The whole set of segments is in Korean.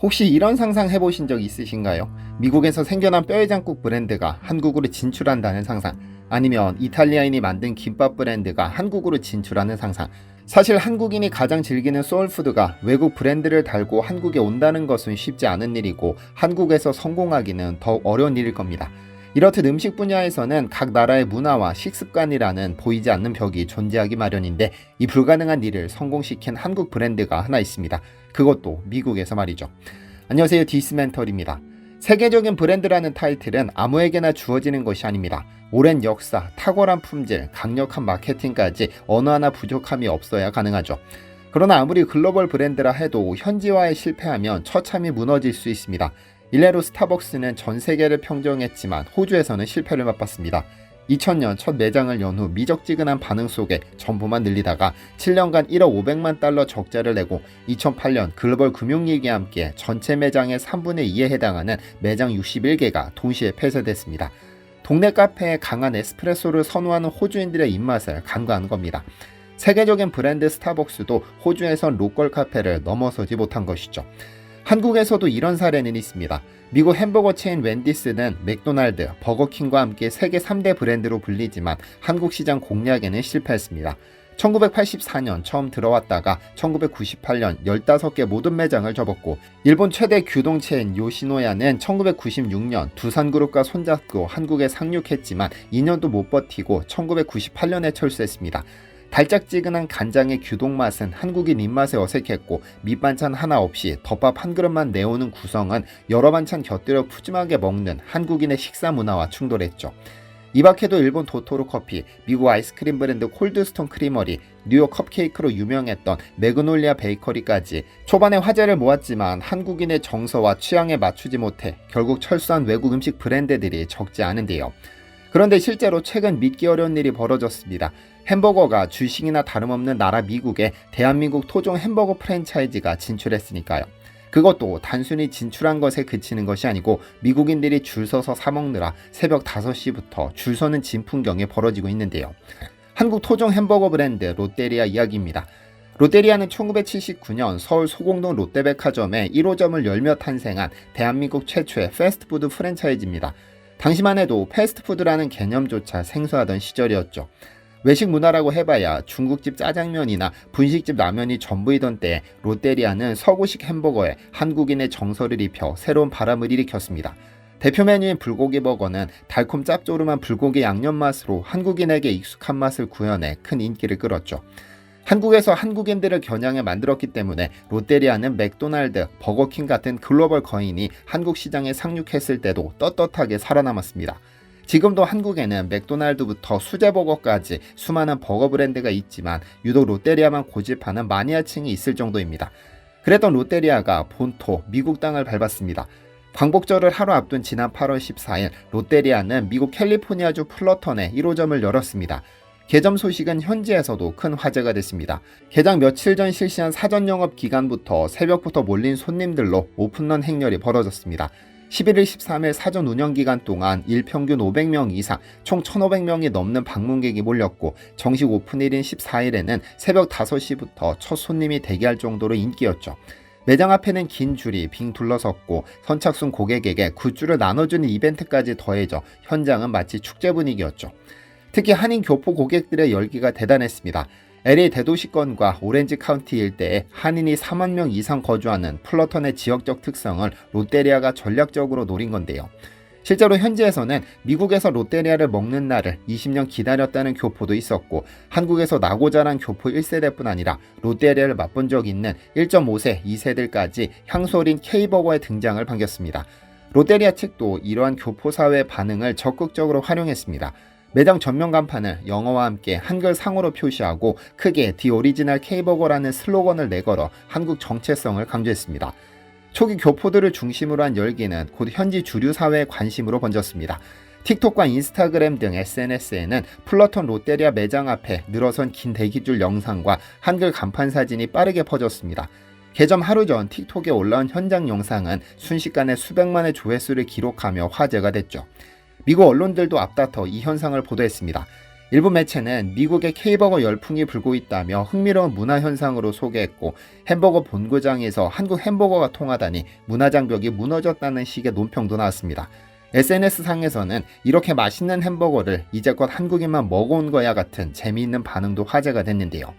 혹시 이런 상상 해보신 적 있으신가요? 미국에서 생겨난 뼈해장국 브랜드가 한국으로 진출한다는 상상, 아니면 이탈리아인이 만든 김밥 브랜드가 한국으로 진출하는 상상. 사실 한국인이 가장 즐기는 소울푸드가 외국 브랜드를 달고 한국에 온다는 것은 쉽지 않은 일이고, 한국에서 성공하기는 더욱 어려운 일일 겁니다. 이렇듯 음식 분야에서는 각 나라의 문화와 식습관이라는 보이지 않는 벽이 존재하기 마련인데, 이 불가능한 일을 성공시킨 한국 브랜드가 하나 있습니다. 그것도 미국에서 말이죠. 안녕하세요, 디스멘털입니다. 세계적인 브랜드라는 타이틀은 아무에게나 주어지는 것이 아닙니다. 오랜 역사, 탁월한 품질, 강력한 마케팅까지 어느 하나 부족함이 없어야 가능하죠. 그러나 아무리 글로벌 브랜드라 해도 현지화에 실패하면 처참히 무너질 수 있습니다. 일례로 스타벅스는 전 세계를 평정했지만 호주에서는 실패를 맛봤습니다. 2000년 첫 매장을 연 후 미적지근한 반응 속에 점포만 늘리다가 7년간 1억 500만 달러 적자를 내고 2008년 글로벌 금융위기와 함께 전체 매장의 3분의 2에 해당하는 매장 61개가 동시에 폐쇄됐습니다. 동네 카페에 강한 에스프레소를 선호하는 호주인들의 입맛을 간과한 겁니다. 세계적인 브랜드 스타벅스도 호주에선 로컬 카페를 넘어서지 못한 것이죠. 한국에서도 이런 사례는 있습니다. 미국 햄버거 체인 웬디스는 맥도날드, 버거킹과 함께 세계 3대 브랜드로 불리지만 한국 시장 공략에는 실패했습니다. 1984년 처음 들어왔다가 1998년 15개 모든 매장을 접었고, 일본 최대 규동 체인 요시노야는 1996년 두산그룹과 손잡고 한국에 상륙했지만 2년도 못 버티고 1998년에 철수했습니다. 달짝지근한 간장의 규동 맛은 한국인 입맛에 어색했고, 밑반찬 하나 없이 덮밥 한 그릇만 내오는 구성은 여러 반찬 곁들여 푸짐하게 먹는 한국인의 식사 문화와 충돌했죠. 이 밖에도 일본 도토로 커피, 미국 아이스크림 브랜드 콜드스톤 크리머리, 뉴욕 컵케이크로 유명했던 매그놀리아 베이커리까지 초반에 화제를 모았지만 한국인의 정서와 취향에 맞추지 못해 결국 철수한 외국 음식 브랜드들이 적지 않은데요. 그런데 실제로 최근 믿기 어려운 일이 벌어졌습니다. 햄버거가 주식이나 다름없는 나라 미국에 대한민국 토종 햄버거 프랜차이즈가 진출했으니까요. 그것도 단순히 진출한 것에 그치는 것이 아니고 미국인들이 줄 서서 사 먹느라 새벽 5시부터 줄 서는 진풍경이 벌어지고 있는데요. 한국 토종 햄버거 브랜드 롯데리아 이야기입니다. 롯데리아는 1979년 서울 소공동 롯데백화점에 1호점을 열며 탄생한 대한민국 최초의 패스트푸드 프랜차이즈입니다. 당시만 해도 패스트푸드라는 개념조차 생소하던 시절이었죠. 외식 문화라고 해봐야 중국집 짜장면이나 분식집 라면이 전부이던 때에 롯데리아는 서구식 햄버거에 한국인의 정서를 입혀 새로운 바람을 일으켰습니다. 대표 메뉴인 불고기 버거는 달콤 짭조름한 불고기 양념 맛으로 한국인에게 익숙한 맛을 구현해 큰 인기를 끌었죠. 한국에서 한국인들을 겨냥해 만들었기 때문에 롯데리아는 맥도날드, 버거킹 같은 글로벌 거인이 한국 시장에 상륙했을 때도 떳떳하게 살아남았습니다. 지금도 한국에는 맥도날드부터 수제버거까지 수많은 버거 브랜드가 있지만 유독 롯데리아만 고집하는 마니아층이 있을 정도입니다. 그랬던 롯데리아가 본토 미국 땅을 밟았습니다. 광복절을 하루 앞둔 지난 8월 14일 롯데리아는 미국 캘리포니아주 플러턴에 1호점을 열었습니다. 개점 소식은 현지에서도 큰 화제가 됐습니다. 개장 며칠 전 실시한 사전 영업 기간부터 새벽부터 몰린 손님들로 오픈런 행렬이 벌어졌습니다. 11일 13일 사전 운영 기간 동안 일평균 500명 이상 총 1,500명이 넘는 방문객이 몰렸고, 정식 오픈일인 14일에는 새벽 5시부터 첫 손님이 대기할 정도로 인기였죠. 매장 앞에는 긴 줄이 빙 둘러섰고 선착순 고객에게 굿즈를 나눠주는 이벤트까지 더해져 현장은 마치 축제 분위기였죠. 특히 한인 교포 고객들의 열기가 대단했습니다. LA 대도시권과 오렌지 카운티 일대에 한인이 4만 명 이상 거주하는 플러턴의 지역적 특성을 롯데리아가 전략적으로 노린 건데요. 실제로 현지에서는 미국에서 롯데리아를 먹는 날을 20년 기다렸다는 교포도 있었고, 한국에서 나고 자란 교포 1세대뿐 아니라 롯데리아를 맛본 적 있는 1.5세, 2세들까지 향수 어린 K버거의 등장을 반겼습니다. 롯데리아 측도 이러한 교포 사회의 반응을 적극적으로 활용했습니다. 매장 전면 간판을 영어와 함께 한글 상으로 표시하고 크게 디 오리지널 K버거라는 슬로건을 내걸어 한국 정체성을 강조했습니다. 초기 교포들을 중심으로 한 열기는 곧 현지 주류 사회의 관심으로 번졌습니다. 틱톡과 인스타그램 등 SNS에는 플러턴 롯데리아 매장 앞에 늘어선 긴 대기줄 영상과 한글 간판 사진이 빠르게 퍼졌습니다. 개점 하루 전 틱톡에 올라온 현장 영상은 순식간에 수백만의 조회수를 기록하며 화제가 됐죠. 미국 언론들도 앞다퉈 이 현상을 보도했습니다. 일부 매체는 미국의 K버거 열풍이 불고 있다며 흥미로운 문화 현상으로 소개했고, 햄버거 본고장에서 한국 햄버거가 통하다니 문화장벽이 무너졌다는 식의 논평도 나왔습니다. SNS상에서는 이렇게 맛있는 햄버거를 이제껏 한국인만 먹어온 거야 같은 재미있는 반응도 화제가 됐는데요.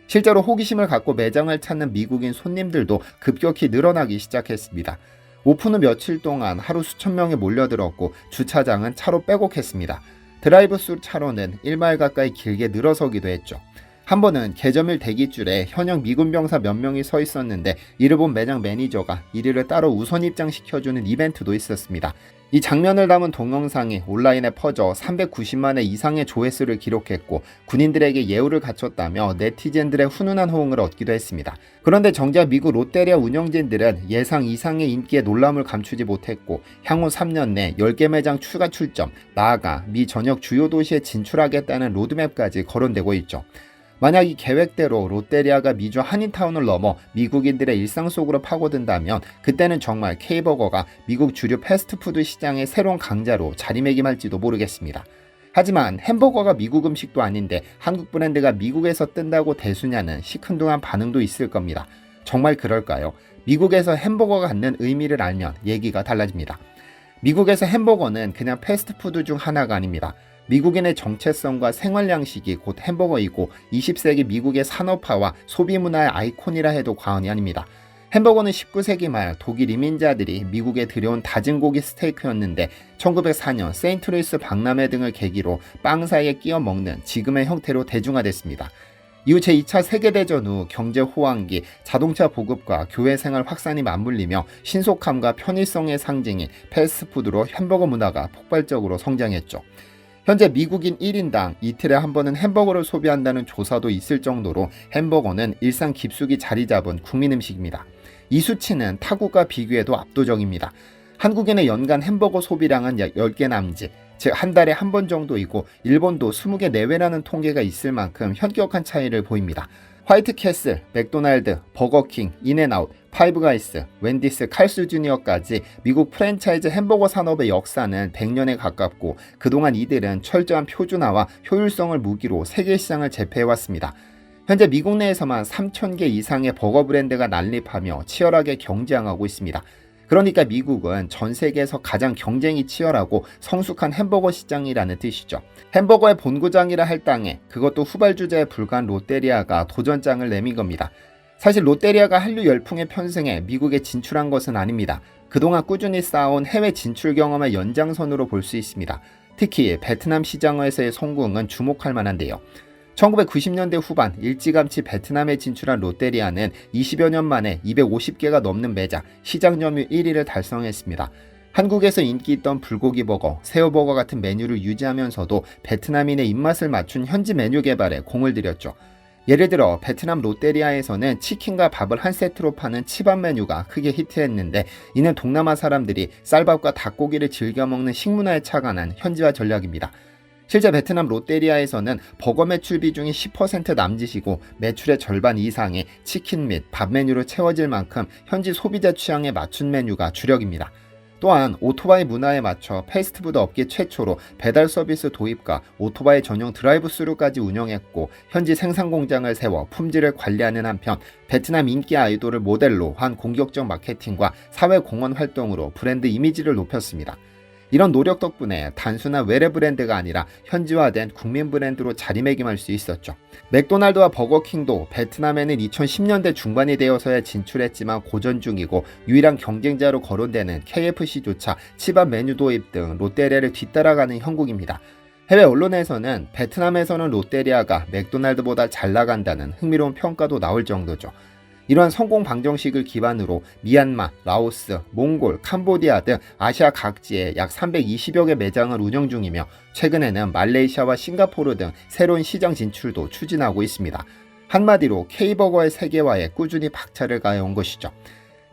실제로 호기심을 갖고 매장을 찾는 미국인 손님들도 급격히 늘어나기 시작했습니다. 오픈 후 며칠 동안 하루 수천 명이 몰려들었고 주차장은 차로 빼곡했습니다. 드라이브스루 차로는 1마일 가까이 길게 늘어서기도 했죠. 한 번은 개점일 대기줄에 현역 미군 병사 몇 명이 서 있었는데 이를 본 매장 매니저가 이리를 따로 우선 입장시켜주는 이벤트도 있었습니다. 이 장면을 담은 동영상이 온라인에 퍼져 390만회 이상의 조회수를 기록했고 군인들에게 예우를 갖췄다며 네티즌들의 훈훈한 호응을 얻기도 했습니다. 그런데 정작 미국 롯데리아 운영진들은 예상 이상의 인기에 놀라움을 감추지 못했고 향후 3년 내 10개 매장 추가 출점, 나아가 미 전역 주요 도시에 진출하겠다는 로드맵까지 거론되고 있죠. 만약 이 계획대로 롯데리아가 미주 한인타운을 넘어 미국인들의 일상 속으로 파고든다면 그때는 정말 K버거가 미국 주류 패스트푸드 시장의 새로운 강자로 자리매김할지도 모르겠습니다. 하지만 햄버거가 미국 음식도 아닌데 한국 브랜드가 미국에서 뜬다고 대수냐는 시큰둥한 반응도 있을 겁니다. 정말 그럴까요? 미국에서 햄버거가 갖는 의미를 알면 얘기가 달라집니다. 미국에서 햄버거는 그냥 패스트푸드 중 하나가 아닙니다. 미국인의 정체성과 생활 양식이 곧 햄버거이고 20세기 미국의 산업화와 소비 문화의 아이콘이라 해도 과언이 아닙니다. 햄버거는 19세기 말 독일 이민자들이 미국에 들여온 다진 고기 스테이크였는데 1904년 세인트루이스 박람회 등을 계기로 빵 사이에 끼워 먹는 지금의 형태로 대중화됐습니다. 이후 제2차 세계대전 후 경제 호황기, 자동차 보급과 교회 생활 확산이 맞물리며 신속함과 편의성의 상징인 패스트푸드로 햄버거 문화가 폭발적으로 성장했죠. 현재 미국인 1인당 이틀에 한 번은 햄버거를 소비한다는 조사도 있을 정도로 햄버거는 일상 깊숙이 자리 잡은 국민 음식입니다. 이 수치는 타국과 비교해도 압도적입니다. 한국인의 연간 햄버거 소비량은 약 10개 남짓, 즉 한 달에 한 번 정도이고 일본도 20개 내외라는 통계가 있을 만큼 현격한 차이를 보입니다. 화이트캐슬, 맥도날드, 버거킹, 인앤아웃, 파이브가이스, 웬디스, 칼스 주니어까지 미국 프랜차이즈 햄버거 산업의 역사는 100년에 가깝고 그동안 이들은 철저한 표준화와 효율성을 무기로 세계 시장을 제패해왔습니다. 현재 미국 내에서만 3,000개 이상의 버거 브랜드가 난립하며 치열하게 경쟁하고 있습니다. 그러니까 미국은 전 세계에서 가장 경쟁이 치열하고 성숙한 햄버거 시장이라는 뜻이죠. 햄버거의 본고장이라 할 땅에 그것도 후발주자에 불과한 롯데리아가 도전장을 내민 겁니다. 사실 롯데리아가 한류 열풍에 편승해 미국에 진출한 것은 아닙니다. 그동안 꾸준히 쌓아온 해외 진출 경험의 연장선으로 볼 수 있습니다. 특히 베트남 시장에서의 성공은 주목할 만한데요. 1990년대 후반 일찌감치 베트남에 진출한 롯데리아는 20여 년 만에 250개가 넘는 매장, 시장 점유율 1위를 달성했습니다. 한국에서 인기 있던 불고기 버거, 새우버거 같은 메뉴를 유지하면서도 베트남인의 입맛을 맞춘 현지 메뉴 개발에 공을 들였죠. 예를 들어 베트남 롯데리아에서는 치킨과 밥을 한 세트로 파는 치밥 메뉴가 크게 히트했는데 이는 동남아 사람들이 쌀밥과 닭고기를 즐겨 먹는 식문화에 착안한 현지화 전략입니다. 실제 베트남 롯데리아에서는 버거 매출 비중이 10% 남짓이고 매출의 절반 이상이 치킨 및 밥 메뉴로 채워질 만큼 현지 소비자 취향에 맞춘 메뉴가 주력입니다. 또한 오토바이 문화에 맞춰 패스트푸드 업계 최초로 배달 서비스 도입과 오토바이 전용 드라이브스루까지 운영했고 현지 생산 공장을 세워 품질을 관리하는 한편 베트남 인기 아이돌을 모델로 한 공격적 마케팅과 사회공헌 활동으로 브랜드 이미지를 높였습니다. 이런 노력 덕분에 단순한 외래 브랜드가 아니라 현지화된 국민 브랜드로 자리매김할 수 있었죠. 맥도날드와 버거킹도 베트남에는 2010년대 중반이 되어서야 진출했지만 고전 중이고 유일한 경쟁자로 거론되는 KFC조차 치밥 메뉴 도입 등 롯데리아를 뒤따라가는 형국입니다. 해외 언론에서는 베트남에서는 롯데리아가 맥도날드보다 잘 나간다는 흥미로운 평가도 나올 정도죠. 이러한 성공 방정식을 기반으로 미얀마, 라오스, 몽골, 캄보디아 등 아시아 각지에 약 320여 개 매장을 운영 중이며 최근에는 말레이시아와 싱가포르 등 새로운 시장 진출도 추진하고 있습니다. 한마디로 K버거의 세계화에 꾸준히 박차를 가해온 것이죠.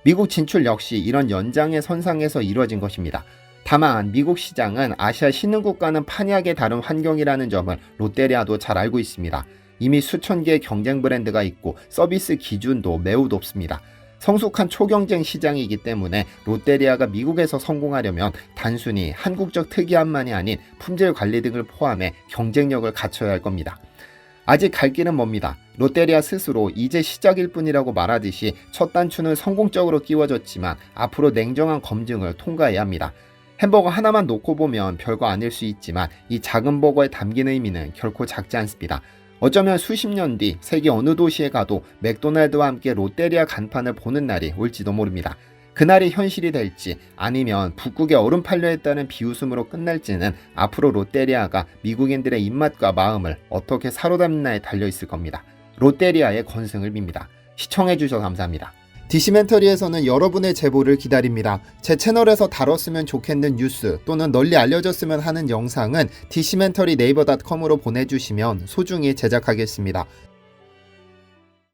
미국 진출 역시 이런 연장의 선상에서 이루어진 것입니다. 다만 미국 시장은 아시아 신흥국과는 판이하게 다른 환경이라는 점을 롯데리아도 잘 알고 있습니다. 이미 수천 개의 경쟁 브랜드가 있고 서비스 기준도 매우 높습니다. 성숙한 초경쟁 시장이기 때문에 롯데리아가 미국에서 성공하려면 단순히 한국적 특이함만이 아닌 품질 관리 등을 포함해 경쟁력을 갖춰야 할 겁니다. 아직 갈 길은 멉니다. 롯데리아 스스로 이제 시작일 뿐이라고 말하듯이 첫 단추는 성공적으로 끼워졌지만 앞으로 냉정한 검증을 통과해야 합니다. 햄버거 하나만 놓고 보면 별거 아닐 수 있지만 이 작은 버거에 담긴 의미는 결코 작지 않습니다. 어쩌면 수십 년 뒤 세계 어느 도시에 가도 맥도날드와 함께 롯데리아 간판을 보는 날이 올지도 모릅니다. 그날이 현실이 될지 아니면 북극에 얼음 판려 했다는 비웃음으로 끝날지는 앞으로 롯데리아가 미국인들의 입맛과 마음을 어떻게 사로잡느냐에 달려있을 겁니다. 롯데리아의 건승을 빕니다. 시청해주셔서 감사합니다. 디시멘터리에서는 여러분의 제보를 기다립니다. 제 채널에서 다뤘으면 좋겠는 뉴스 또는 널리 알려졌으면 하는 영상은 디시멘터리 네이버.com으로 보내주시면 소중히 제작하겠습니다.